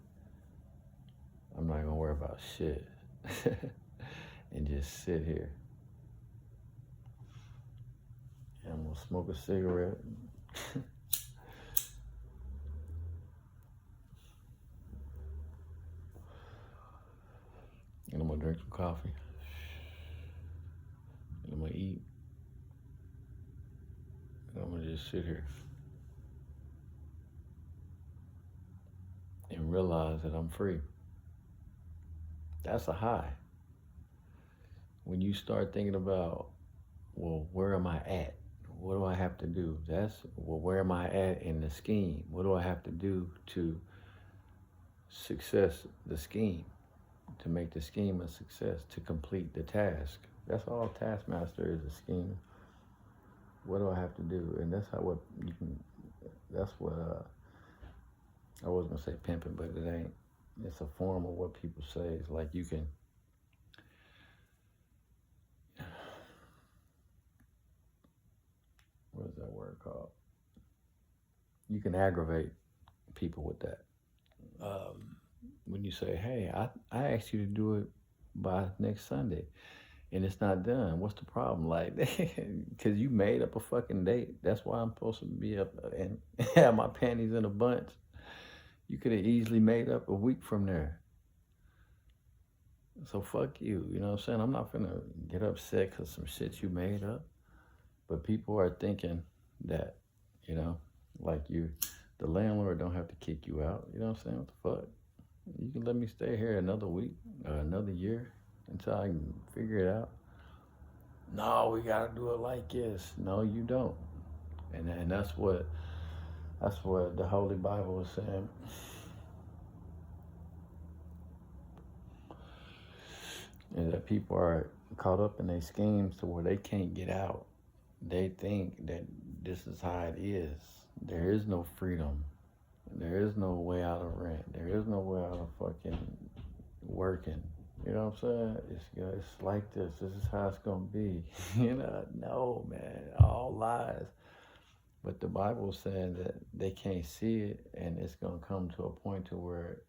I'm not gonna worry about shit. And just sit here. And I'm gonna smoke a cigarette. And I'm gonna drink some coffee. And I'm gonna eat. And I'm gonna just sit here and realize that I'm free. That's a high. When you start thinking about, well, where am I at? What do I have to do? Where am I at in the scheme? What do I have to do to success the scheme, to make the scheme a success, to complete the task? That's all Taskmaster is, a scheme. What do I have to do? And that's what I was gonna say pimping, but it ain't. It's a form of what people say. It's like you can, what is that word called? You can aggravate people with that. When you say, hey, I asked you to do it by next Sunday and it's not done, what's the problem? Like, because you made up a fucking date. That's why I'm supposed to be up and have my panties in a bunch. You could have easily made up a week from there. So fuck you, you know what I'm saying? I'm not gonna get upset because some shit you made up. But people are thinking that, you know, like the landlord don't have to kick you out. You know what I'm saying? What the fuck? You can let me stay here another week or another year until I can figure it out. No, we gotta do it like this. No, you don't. And that's what the Holy Bible is saying. Is that people are caught up in their schemes to where they can't get out. They think that this is how it is. There is no freedom. There is no way out of rent. There is no way out of fucking working. You know what I'm saying? It's like this. This is how it's gonna be. You know, no, man, all lies. But the Bible is saying that they can't see it, and it's gonna come to a point to where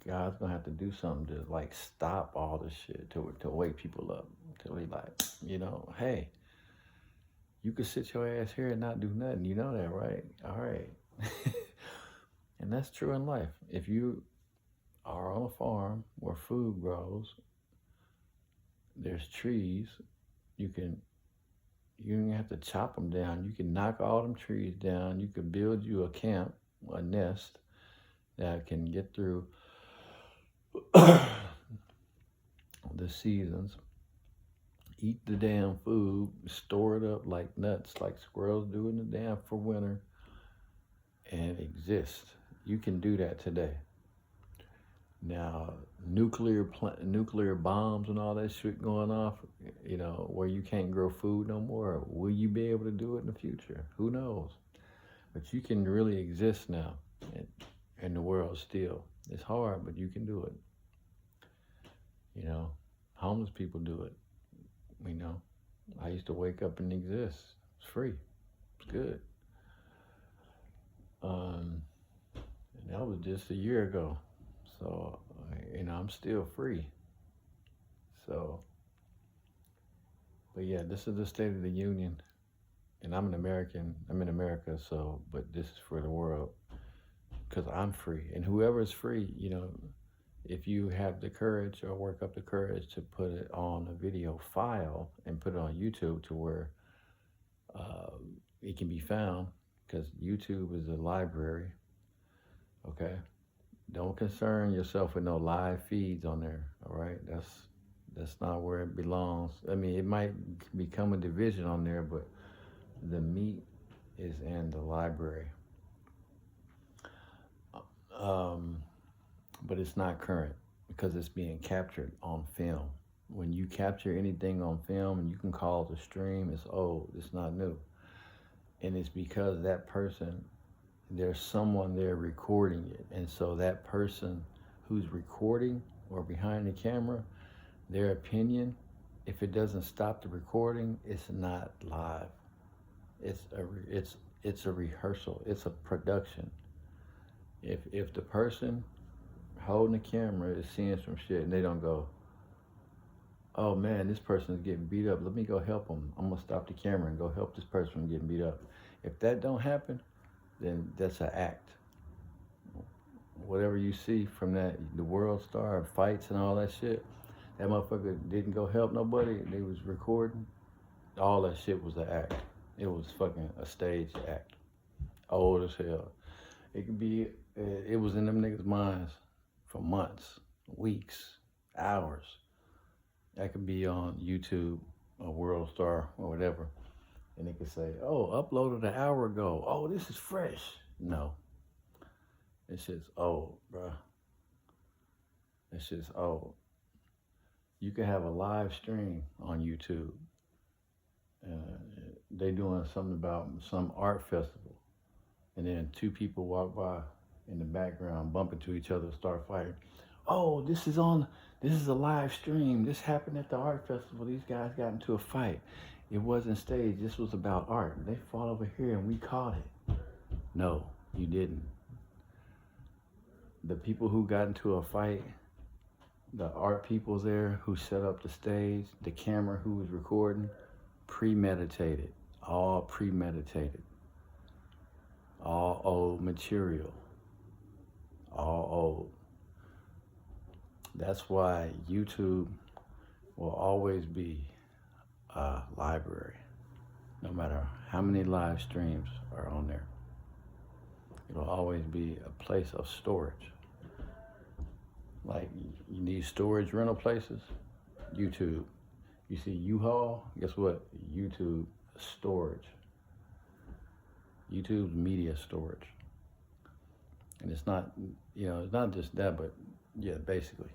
God's gonna have to do something to like stop all this shit, to wake people up, to be like, you know, hey, you could sit your ass here and not do nothing. You know that, right? All right. And that's true in life. If you are on a farm where food grows, there's trees, you don't have to chop them down. You can knock all them trees down. You can build you a camp, a nest that can get through the seasons. Eat the damn food, store it up like nuts, like squirrels do in the damn for winter, and exist. You can do that today. Now, nuclear bombs and all that shit going off, you know, where you can't grow food no more. Will you be able to do it in the future? Who knows? But you can really exist now in the world still. It's hard, but you can do it. You know, homeless people do it. You know, I used to wake up and exist. It's free. It's good. And that was just a year ago. So, you know, I'm still free. So, but yeah, this is the State of the Union, and I'm an American. I'm in America, so but this is for the world because I'm free, and whoever is free, if you have the courage or work up the courage to put it on a video file and put it on YouTube to where uh, it can be found, because YouTube is a library. Okay, don't concern yourself with no live feeds on there. All right, that's not where it belongs. I mean, it might become a division on there, but the meat is in the library. Um, but it's not current because it's being captured on film. When you capture anything on film and you can call it a stream, it's old, it's not new. And it's because that person, there's someone there recording it. And so that person who's recording or behind the camera, their opinion, if it doesn't stop the recording, it's not live. It's a rehearsal. It's a production. If the person holding the camera is seeing some shit and they don't go, oh man, this person is getting beat up, let me go help them. I'm gonna stop the camera and go help this person from getting beat up. If that don't happen, then that's an act. Whatever you see from that, the world star fights and all that shit, that motherfucker didn't go help nobody. They was recording. All that shit was an act. It was fucking a staged act. Old as hell. It could be, it was in them niggas' minds for months, weeks, hours. That could be on YouTube or World Star or whatever. And they could say, oh, uploaded an hour ago. Oh, this is fresh. No. That shit's old, bruh. That shit's old. You can have a live stream on YouTube. They doing something about some art festival. And then two people walk by in the background, bump into each other, start fighting. Oh, this is a live stream. This happened at the art festival. These guys got into a fight. It wasn't staged. This was about art. They fought over here and we caught it. No, you didn't. The people who got into a fight, the art people there who set up the stage, the camera who was recording, premeditated, all premeditated. All old material, all old. That's why YouTube will always be a library, no matter how many live streams are on there. It'll always be a place of storage. Like you need storage rental places, YouTube. You see U-Haul, guess what? YouTube storage. YouTube's media storage. And it's not, it's not just that, but yeah, basically,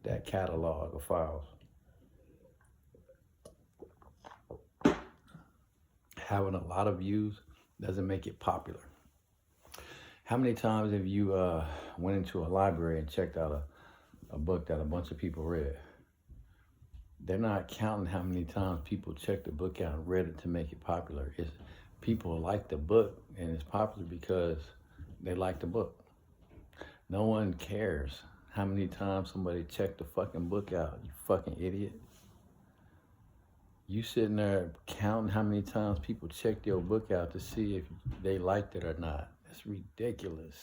that catalog of files. Having a lot of views doesn't make it popular. How many times have you went into a library and checked out a book that a bunch of people read? They're not counting how many times people checked the book out and read it to make it popular. It's people like the book, and it's popular because they like the book. No one cares how many times somebody checked the fucking book out, you fucking idiot. You sitting there counting how many times people checked your book out to see if they liked it or not. That's ridiculous.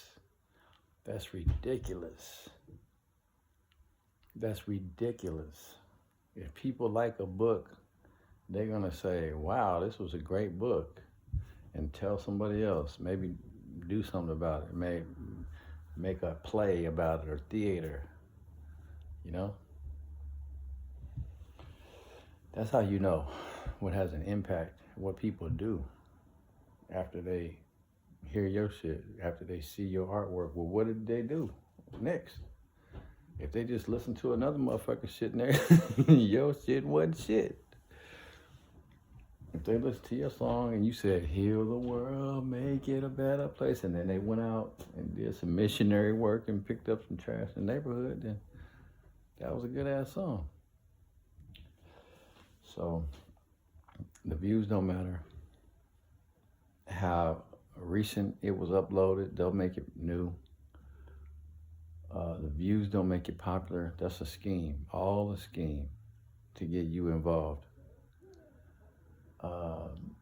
That's ridiculous. That's ridiculous. If people like a book, they're gonna say, wow, this was a great book. And tell somebody else, maybe do something about it, maybe make a play about it or theater, That's how you know what has an impact, what people do after they hear your shit, after they see your artwork. Well, what did they do next? If they just listen to another motherfucker shit there, your shit wasn't shit. If they listen to your song and you said, heal the world, make it a better place, and then they went out and did some missionary work and picked up some trash in the neighborhood, then that was a good ass song. So the views don't matter. How recent it was uploaded, they'll make it new. The views don't make it popular. That's a scheme, all a scheme to get you involved. Um,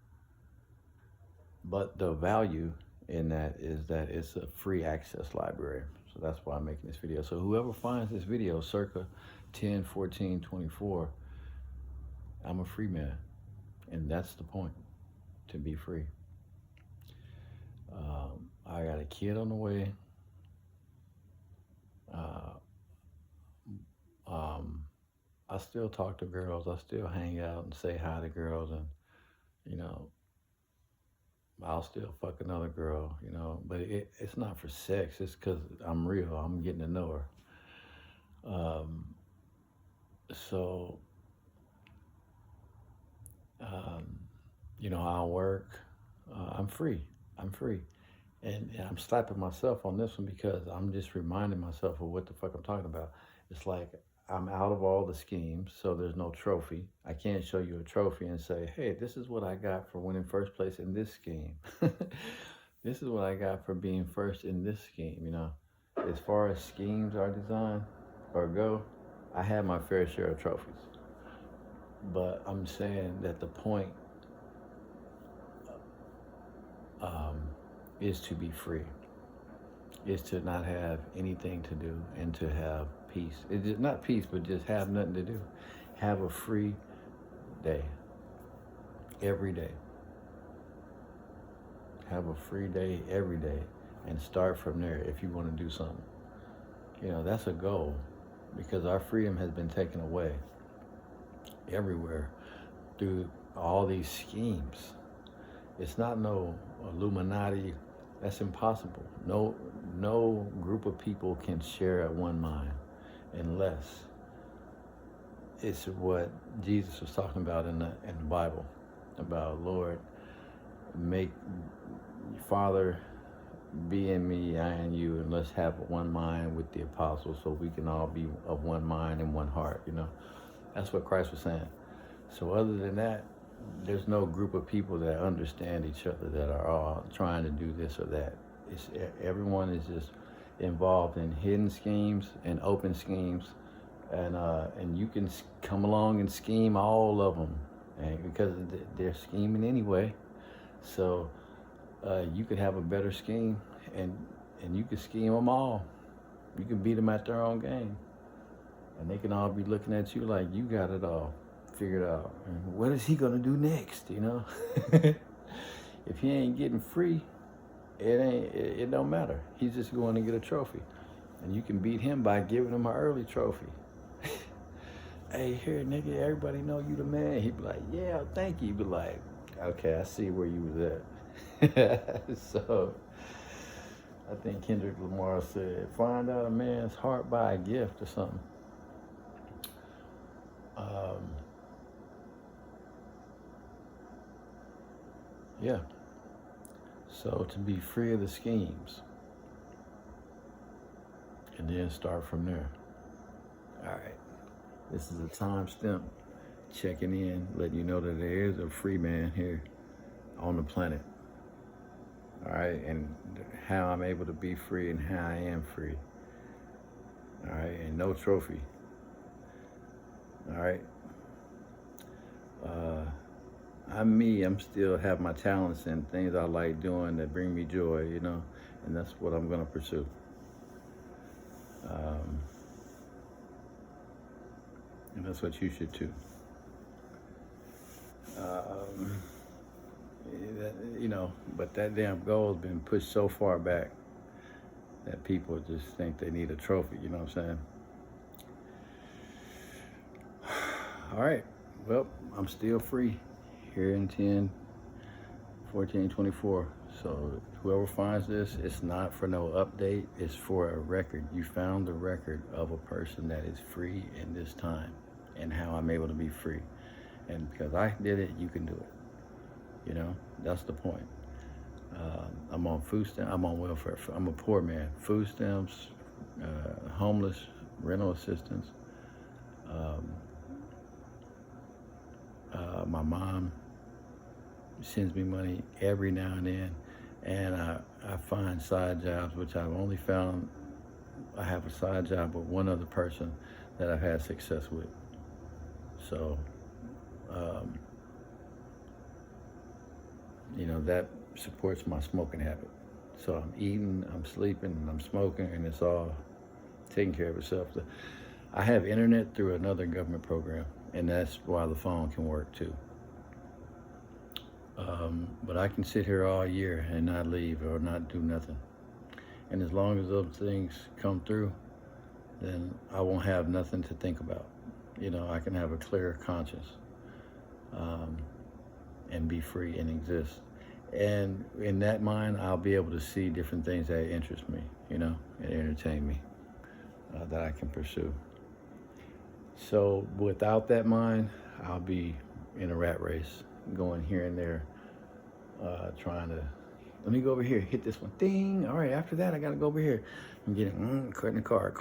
but the value in that is that it's a free access library. So that's why I'm making this video. So whoever finds this video, circa 10/14/24, I'm a free man. And that's the point, to be free. I got a kid on the way. Uh, I still talk to girls. I still hang out and say hi to girls, and you know, I'll still fuck another girl, but it's not for sex. It's because I'm real. I'm getting to know her. So, I'll work. I'm free. I'm free. And I'm slapping myself on this one because I'm just reminding myself of what the fuck I'm talking about. It's like I'm out of all the schemes, so there's no trophy. I can't show you a trophy and say, hey, this is what I got for winning first place in this scheme. This is what I got for being first in this scheme, As far as schemes are designed or go, I have my fair share of trophies. But I'm saying that the point is to be free, is to not have anything to do and to have peace. It's just not peace, but just have nothing to do. Have a free day, every day. Have a free day every day and start from there if you want to do something. That's a goal, because our freedom has been taken away everywhere through all these schemes. It's not no Illuminati. That's impossible. No group of people can share at one mind unless it's what Jesus was talking about in the Bible, about Lord, make Father be in me, I in you, and let's have one mind with the apostles so we can all be of one mind and one heart, That's what Christ was saying. So other than that, there's no group of people that understand each other that are all trying to do this or that. Everyone is just involved in hidden schemes and open schemes, and you can come along and scheme all of them, and because they're scheming anyway. So you could have a better scheme, and you can scheme them all. You can beat them at their own game, and they can all be looking at you like you got it all figured out. And what is he gonna do next? If he ain't getting free, it don't matter. He's just going to get a trophy, and you can beat him by giving him an early trophy. Hey, here, nigga, everybody know you the man. He'd be like, yeah, thank you. He'd be like, okay, I see where you was at. So I think Kendrick Lamar said, find out a man's heart by a gift or something. Yeah. So to be free of the schemes, and then start from there. All right. This is a timestamp checking in, letting you know that there is a free man here on the planet. All right. And how I'm able to be free and how I am free. All right. And no trophy. All right. I'm me. I'm still have my talents and things I like doing that bring me joy, and that's what I'm going to pursue. And that's what you should too. But that damn goal has been pushed so far back that people just think they need a trophy, you know what I'm saying? All right, well, I'm still free here in 10/14/24. So whoever finds this, it's not for no update, it's for a record. You found the record of a person that is free in this time and how I'm able to be free. And because I did it, you can do it. That's the point. I'm on food stamps, I'm on welfare. I'm a poor man. Food stamps, homeless, rental assistance. My mom sends me money every now and then, and I find side jobs, which I've only found I have a side job with one other person that I've had success with. So, um, that supports my smoking habit. So I'm eating, I'm sleeping, and I'm smoking, and it's all taking care of itself. I have internet through another government program, and that's why the phone can work too. But I can sit here all year and not leave or not do nothing. And as long as those things come through, then I won't have nothing to think about. I can have a clear conscience, and be free and exist. And in that mind, I'll be able to see different things that interest me, and entertain me, that I can pursue. So without that mind, I'll be in a rat race, going here and there, trying to, let me go over here, hit this one, ding. All right, after that, I gotta go over here. I'm getting, cutting the car,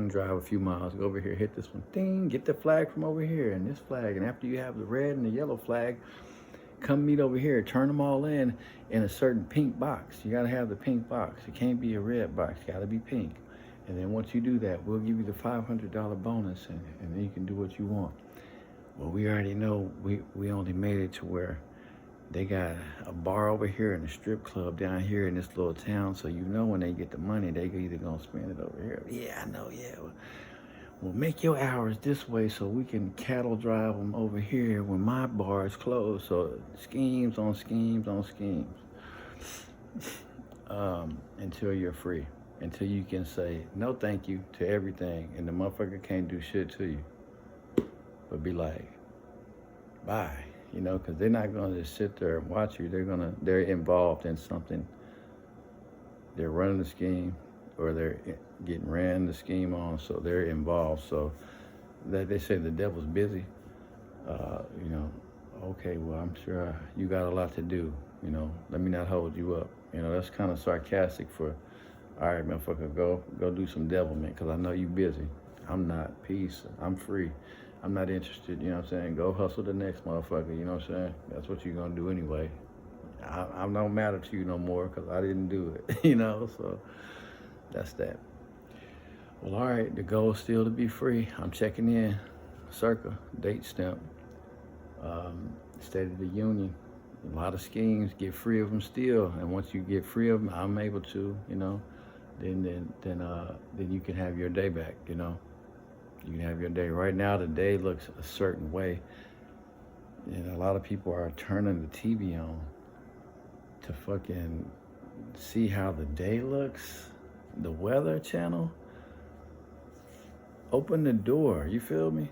drive a few miles, go over here, hit this one, ding, get the flag from over here and this flag. And after you have the red and the yellow flag, come meet over here, turn them all in a certain pink box. You gotta have the pink box. It can't be a red box, it gotta be pink. And then once you do that, we'll give you the $500 bonus, and then you can do what you want. Well, we already know we only made it to where they got a bar over here and a strip club down here in this little town. So when they get the money, they either gonna spend it over here. Yeah, I know, yeah. Well, make your hours this way so we can cattle drive them over here when my bar is closed. So schemes on schemes on schemes, until you're free. Until you can say no thank you to everything, and the motherfucker can't do shit to you but be like, bye, because they're not going to just sit there and watch you. They're involved in something. They're running the scheme, or they're getting ran the scheme on, so they're involved. So that they say the devil's busy. Okay, well, I'm sure you got a lot to do. Let me not hold you up. That's kind of sarcastic for, all right, motherfucker, go do some devilment, because I know you busy. I'm not. Peace. I'm free. I'm not interested, you know what I'm saying? Go hustle the next motherfucker, you know what I'm saying? That's what you're going to do anyway. I don't matter to you no more because I didn't do it, So that's that. Well, all right, the goal is still to be free. I'm checking in. Circa, date stamp. State of the Union. A lot of schemes, get free of them still. And once you get free of them, I'm able to, then you can have your day back, You can have your day. Right now, the day looks a certain way. And a lot of people are turning the TV on to fucking see how the day looks. The Weather Channel. Open the door, you feel me?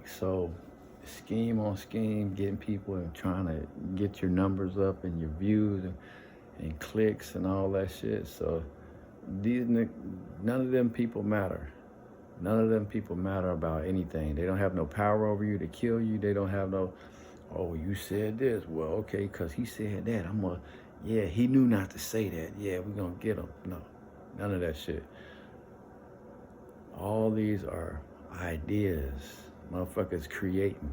So scheme on scheme, getting people and trying to get your numbers up and your views and clicks and all that shit. So none of them people matter. None of them people matter about anything. They don't have no power over you to kill you. They don't have no, oh, you said this. Well, okay, because he said that. Yeah, he knew not to say that. Yeah, we're going to get him. No, none of that shit. All these are ideas. Motherfuckers creating.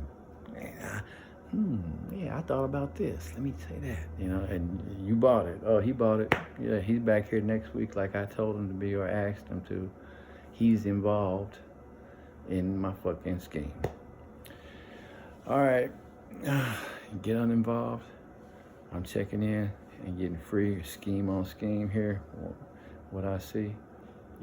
I thought about this. Let me say that, and you bought it. Oh, he bought it. Yeah, he's back here next week like I told him to be or asked him to. He's involved in my fucking scheme. All right, get uninvolved. I'm checking in and getting free, scheme on scheme here. What I see,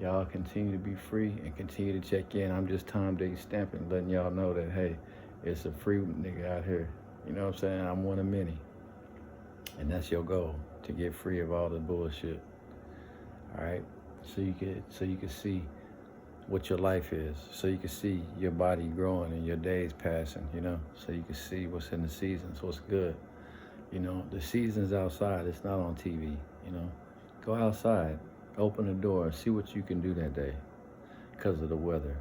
y'all continue to be free and continue to check in. I'm just time date stamping, letting y'all know that, hey, it's a free nigga out here. You know what I'm saying? I'm one of many. And that's your goal, to get free of all the bullshit. All right, so you can see what your life is, so you can see your body growing and your days passing, so you can see what's in the seasons, what's good. The season's outside, it's not on TV, Go outside, open the door, see what you can do that day because of the weather.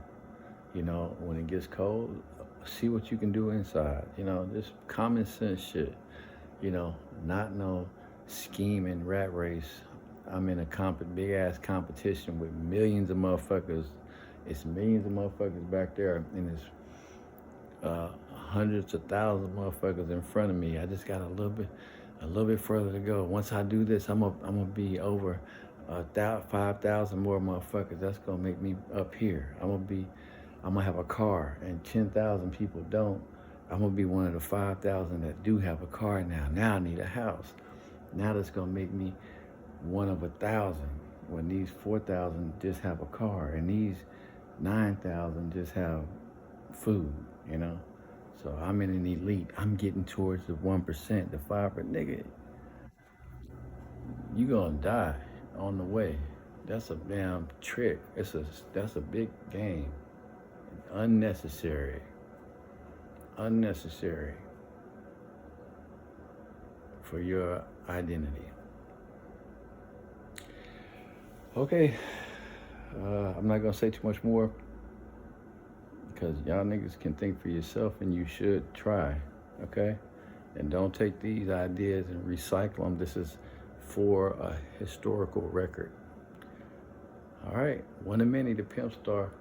When it gets cold, see what you can do inside, just common sense shit, not no scheming rat race. I'm in a big ass competition with millions of motherfuckers. It's millions of motherfuckers back there, and it's hundreds of thousands of motherfuckers in front of me. I just got a little bit further to go. Once I do this, I'm gonna be over 5,000 more motherfuckers. That's gonna make me up here. I'm gonna have a car, and 10,000 people don't. I'm gonna be one of the 5,000 that do have a car now. Now I need a house. Now that's gonna make me one of 1,000. When these 4,000 just have a car, and these 9,000 just have food, you know? So I'm in an elite. I'm getting towards the 1%, the 5%. Nigga, you gonna die on the way. That's a damn trick. That's a big game. Unnecessary. Unnecessary for your identity. Okay, I'm not gonna say too much more because y'all niggas can think for yourself, and you should try, okay? And don't take these ideas and recycle them. This is for a historical record. All right, one of many, the Pimp Star.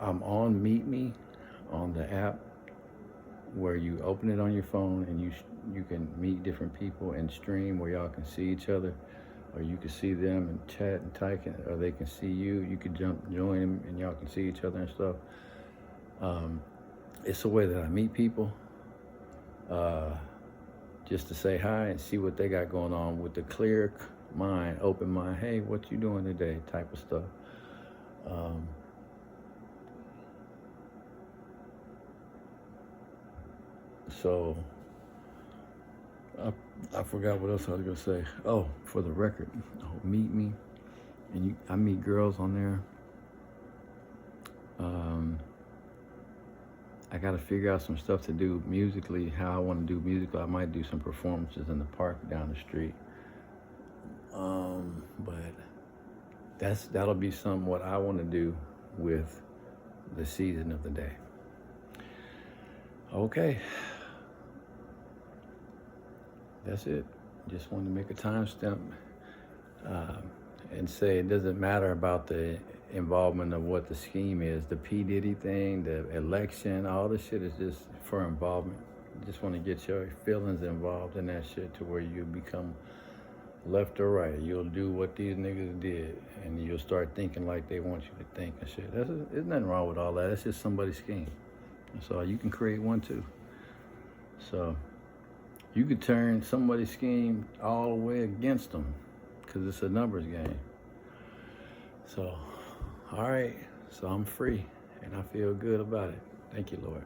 I'm on Meet Me on the app where you open it on your phone, and you can meet different people and stream where y'all can see each other, or you can see them and chat and type, or they can see you. You could join them and y'all can see each other and stuff. It's a way that I meet people, just to say hi and see what they got going on with the clear mind, open mind. Hey, what you doing today? Type of stuff. So I forgot what else I was gonna say. Oh, for the record, Meet Me, and I meet girls on there. I got to figure out some stuff to do musically, how I want to do musically. I might do some performances in the park down the street. But that'll be what I want to do with the season of the day. Okay. That's it. Just wanted to make a timestamp and say it doesn't matter about the involvement of what the scheme is. The P. Diddy thing, the election, all this shit is just for involvement. Just want to get your feelings involved in that shit to where you become left or right. You'll do what these niggas did, and you'll start thinking like they want you to think and shit. There's nothing wrong with all that. That's just somebody's scheme. So you can create one too. So you could turn somebody's scheme all the way against them because it's a numbers game. So, all right. So I'm free and I feel good about it. Thank you, Lord.